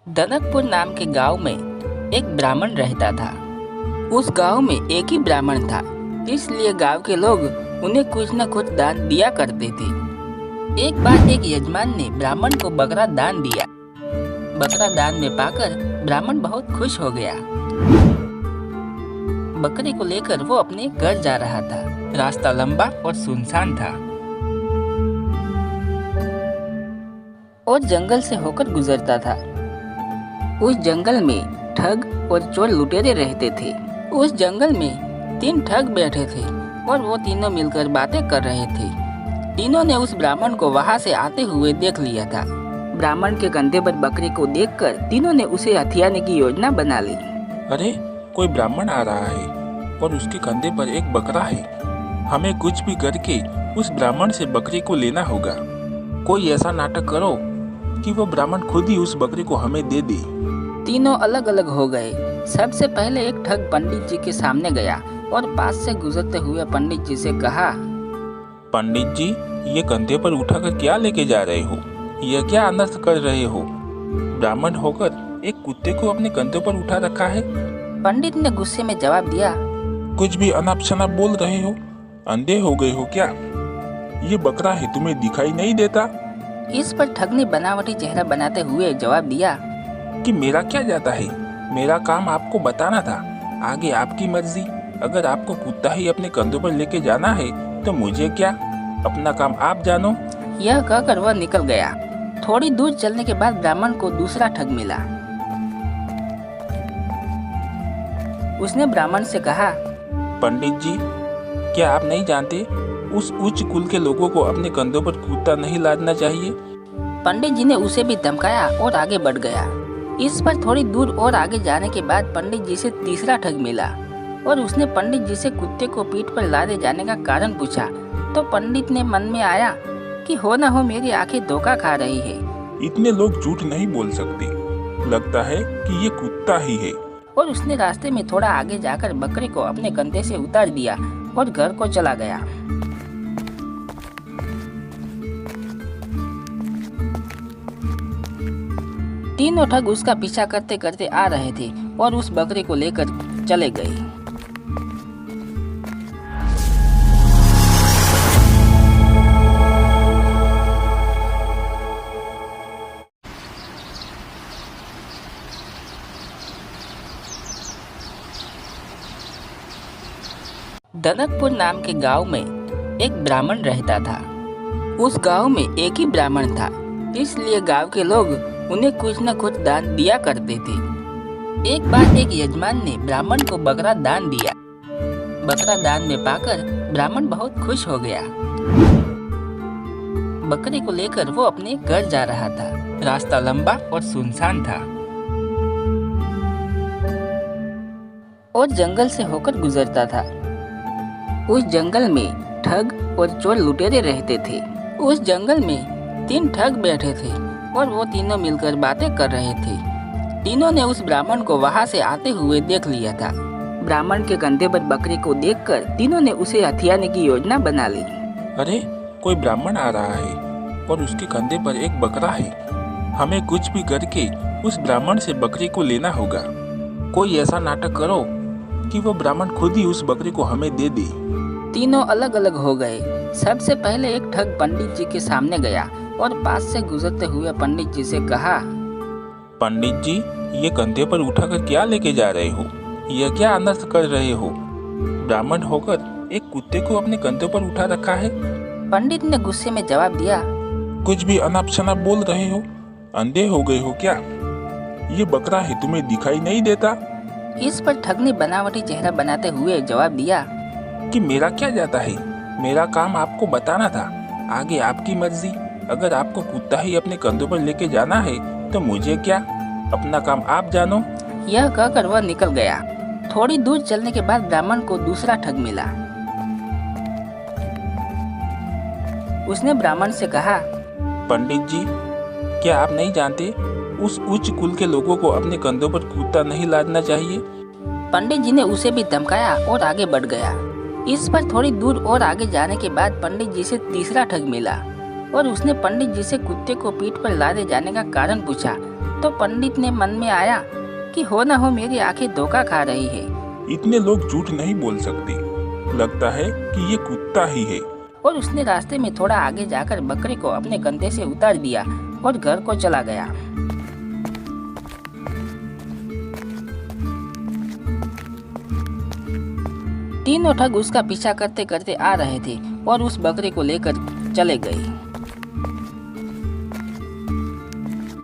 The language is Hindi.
दनकपुर नाम के गांव में एक ब्राह्मण रहता था। उस गांव में एक ही ब्राह्मण था, इसलिए गांव के लोग उन्हें कुछ न कुछ दान दिया करते थे। एक बार एक यजमान ने ब्राह्मण को बकरा दान दिया। बकरा दान में पाकर ब्राह्मण बहुत खुश हो गया। बकरे को लेकर वो अपने घर जा रहा था। रास्ता लंबा और सुनसान था और जंगल से होकर गुजरता था। उस जंगल में ठग और चोर लुटेरे रहते थे। उस जंगल में 3 ठग बैठे थे और वो तीनों मिलकर बातें कर रहे थे। तीनों ने उस ब्राह्मण को वहां से आते हुए देख लिया था। ब्राह्मण के कंधे पर बकरे को देखकर तीनों ने उसे हथियाने की योजना बना ली। अरे, कोई ब्राह्मण आ रहा है और उसके कंधे पर एक बकरा है। हमें कुछ भी करके उस ब्राह्मण से बकरे को लेना होगा। कोई ऐसा नाटक करो कि वो ब्राह्मण खुद ही उस बकरे को हमें दे दे। तीनों अलग अलग हो गए। सबसे पहले एक ठग पंडित जी के सामने गया और पास से गुजरते हुए पंडित जी से कहा, पंडित जी, ये कंधे पर उठाकर क्या लेके जा रहे हो? यह क्या अनर्थ कर रहे हो? ब्राह्मण होकर एक कुत्ते को अपने कंधों पर उठा रखा है। पंडित ने गुस्से में जवाब दिया, कुछ भी अनाप शनाप बोल रहे हो? अंधे हो गए हो क्या? ये बकरा है, तुम्हें दिखाई नहीं देता? इस पर ठग ने बनावटी चेहरा बनाते हुए जवाब दिया कि मेरा क्या जाता है? मेरा काम आपको बताना था, आगे आपकी मर्जी। अगर आपको कुत्ता ही अपने कंधों पर लेके जाना है तो मुझे क्या, अपना काम आप जानो। यह कहकर वह निकल गया। थोड़ी दूर चलने के बाद ब्राह्मण को दूसरा ठग मिला। उसने ब्राह्मण से कहा, पंडित जी, क्या आप नहीं जानते उस उच्च कुल के लोगों को अपने कंधों पर कुत्ता नहीं लादना चाहिए? पंडित जी ने उसे भी धमकाया और आगे बढ़ गया। इस पर थोड़ी दूर और आगे जाने के बाद पंडित जी से तीसरा ठग मिला और उसने पंडित जी से कुत्ते को पीठ पर लादे जाने का कारण पूछा। तो पंडित ने मन में आया कि हो न हो मेरी आंखें धोखा खा रही है। इतने लोग झूठ नहीं बोल सकते, लगता है कि ये कुत्ता ही है। और उसने रास्ते में थोड़ा आगे जाकर बकरे को अपने कंधे से उतार दिया और घर को चला गया। तीनों ठग उसका पीछा करते करते आ रहे थे और उस बकरे को लेकर चले गए। दनकपुर नाम के गांव में एक ब्राह्मण रहता था। उस गांव में एक ही ब्राह्मण था, इसलिए गांव के लोग उन्हें कुछ न कुछ दान दिया करते थे। एक बार एक यजमान ने ब्राह्मण को बकरा दान दिया। बकरा दान में पाकर ब्राह्मण बहुत खुश हो गया। बकरे को लेकर वो अपने घर जा रहा था। रास्ता लंबा और सुनसान था और जंगल से होकर गुजरता था। उस जंगल में ठग और चोर लुटेरे रहते थे। उस जंगल में 3 ठग बैठे थे और वो तीनों मिलकर बातें कर रहे थे। तीनों ने उस ब्राह्मण को वहां से आते हुए देख लिया था। ब्राह्मण के कंधे पर बकरे को देखकर तीनों ने उसे हथियाने की योजना बना ली। अरे, कोई ब्राह्मण आ रहा है और उसके कंधे पर एक बकरा है। हमें कुछ भी करके उस ब्राह्मण से बकरे को लेना होगा। कोई ऐसा नाटक करो कि वो ब्राह्मण खुद ही उस बकरे को हमें दे दे। तीनों अलग अलग हो गए। सबसे पहले एक ठग पंडित जी के सामने गया और पास से गुजरते हुए पंडित जी से कहा, पंडित जी, ये कंधे पर उठाकर क्या लेके जा रहे हो? यह क्या अनर्थ कर रहे हो? ब्राह्मण होकर एक कुत्ते को अपने कंधों पर उठा रखा है। पंडित ने गुस्से में जवाब दिया, कुछ भी अनाप शनाप बोल रहे हो? अंधे हो गए हो क्या? ये बकरा है, तुम्हें दिखाई नहीं देता? इस पर ठग ने बनावटी चेहरा बनाते हुए जवाब दिया कि मेरा क्या जाता है? मेरा काम आपको बताना था, आगे आपकी मर्जी। अगर आपको कुत्ता ही अपने कंधों पर लेके जाना है तो मुझे क्या, अपना काम आप जानो। यह कहकर वह निकल गया। थोड़ी दूर चलने के बाद ब्राह्मण को दूसरा ठग मिला। उसने ब्राह्मण से कहा, पंडित जी, क्या आप नहीं जानते उस उच्च कुल के लोगों को अपने कंधों पर कुत्ता नहीं लादना चाहिए? पंडित जी ने उसे भी धमकाया और आगे बढ़ गया। इस पर थोड़ी दूर और आगे जाने के बाद पंडित जी से तीसरा ठग मिला और उसने पंडित जी से कुत्ते को पीठ पर लादे जाने का कारण पूछा। तो पंडित ने मन में आया कि हो न हो मेरी आंखें धोखा खा रही है, इतने लोग झूठ नहीं बोल सकते। लगता है कि ये कुत्ता ही है। और उसने रास्ते में थोड़ा आगे जाकर बकरी को अपने कंधे से उतार दिया और घर को चला गया। तीनों ठग उसका पीछा करते करते आ रहे थे और उस बकरी को लेकर चले गए।